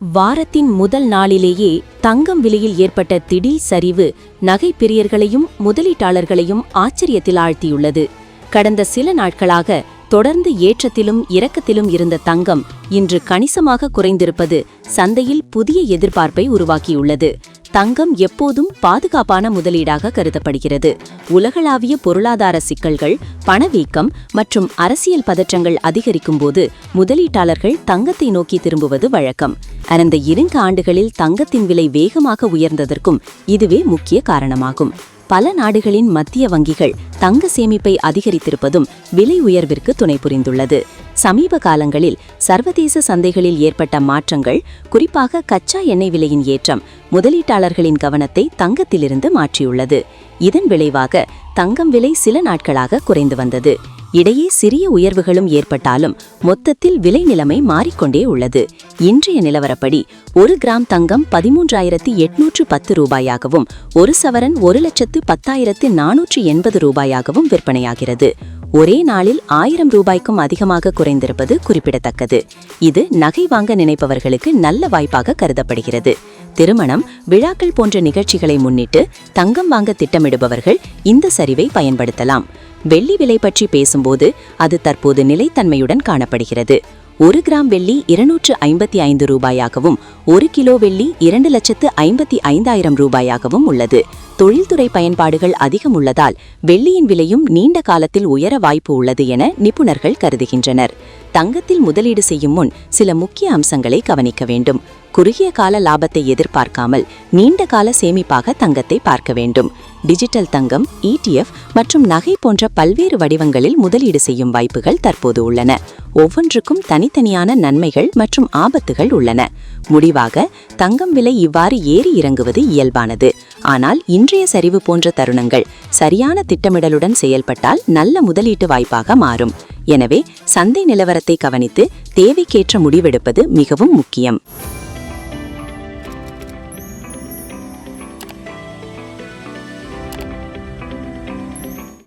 வாரத்தின் முதல் நாளிலேயே தங்கம் விலையில் ஏற்பட்ட திடீர் சரிவு நகை பிரியர்களையும் முதலீட்டாளர்களையும் ஆச்சரியத்தில் ஆழ்த்தியுள்ளது. கடந்த சில நாட்களாக தொடர்ந்து ஏற்றத்திலும் இறக்கத்திலும் இருந்த தங்கம் இன்று கணிசமாக குறைந்திருப்பது சந்தையில் புதிய எதிர்பார்ப்பை உருவாக்கியுள்ளது. தங்கம் எப்போதும் பாதுகாப்பான முதலீடாக கருதப்படுகிறது. உலகளாவிய பொருளாதார சிக்கல்கள், பணவீக்கம் மற்றும் அரசியல் பதற்றங்கள் அதிகரிக்கும்போது முதலீட்டாளர்கள் தங்கத்தை நோக்கி திரும்புவது வழக்கம். கடந்த 2 ஆண்டுகளில் தங்கத்தின் விலை வேகமாக உயர்ந்ததற்கும் இதுவே முக்கிய காரணமாகும். பல நாடுகளின் மத்திய வங்கிகள் தங்க சேமிப்பை அதிகரித்திருப்பதும் விலை உயர்விற்கு துணை புரிந்துள்ளது. சமீப காலங்களில் சர்வதேச சந்தைகளில் ஏற்பட்ட மாற்றங்கள், குறிப்பாக கச்சா எண்ணெய் விலையின் ஏற்றம் முதலீட்டாளர்களின் கவனத்தை தங்கத்திலிருந்து மாற்றியுள்ளது. இதன் விளைவாக தங்கம் விலை சில நாட்களாக குறைந்து வந்தது. இடையே சிறிய உயர்வுகளும் ஏற்பட்டாலும் மொத்தத்தில் விலை நிலைமை மாறிக்கொண்டே உள்ளது. இன்றைய நிலவரப்படி 1 கிராம் தங்கம் 13,810 ரூபாயாகவும் 1 சவரன் 1,10,480 ரூபாயாகவும் விற்பனையாகிறது. ஒரே நாளில் 1000 ரூபாய்க்கும் அதிகமாக குறைந்திருப்பது குறிப்பிடத்தக்கது. இது நகை வாங்க நினைப்பவர்களுக்கு நல்ல வாய்ப்பாக கருதப்படுகிறது. திருமணம், விழாக்கள் போன்ற நிகழ்ச்சிகளை முன்னிட்டு தங்கம் வாங்க திட்டமிடுபவர்கள் இந்த சரிவை பயன்படுத்தலாம். வெள்ளி விலை பற்றி பேசும்போது அது தற்போது நிலைத்தன்மையுடன் காணப்படுகிறது. 1 கிராம் வெள்ளி 255 ரூபாயாகவும் 1 கிலோ வெள்ளி 2,55,000 ரூபாயாகவும் உள்ளது. தொழில்துறை பயன்பாடுகள் அதிகம் உள்ளதால் வெள்ளியின் விலையும் நீண்ட காலத்தில் உயர வாய்ப்பு உள்ளது என நிபுணர்கள் கருதுகின்றனர். தங்கத்தில் முதலீடு செய்யும் முன் சில முக்கிய அம்சங்களை கவனிக்க வேண்டும். குறுகிய கால லாபத்தை எதிர்பார்க்காமல் நீண்ட கால சேமிப்பாக தங்கத்தை பார்க்க வேண்டும். டிஜிட்டல் தங்கம், ETF மற்றும் நகை போன்ற பல்வேறு வடிவங்களில் முதலீடு செய்யும் வாய்ப்புகள் தற்போது உள்ளன. ஒவ்வொன்றுக்கும் தனித்தனியான நன்மைகள் மற்றும் ஆபத்துகள் உள்ளன. முடிவாக, தங்கம் விலை இவ்வாறு ஏறி இறங்குவது இயல்பானது. ஆனால் இன்றைய சரிவு போன்ற தருணங்கள் சரியான திட்டமிடலுடன் செயல்பட்டால் நல்ல முதலீட்டு வாய்ப்பாக மாறும். எனவே சந்தை நிலவரத்தை கவனித்து தேவைக்கேற்ற முடிவெடுப்பது மிகவும் முக்கியம்.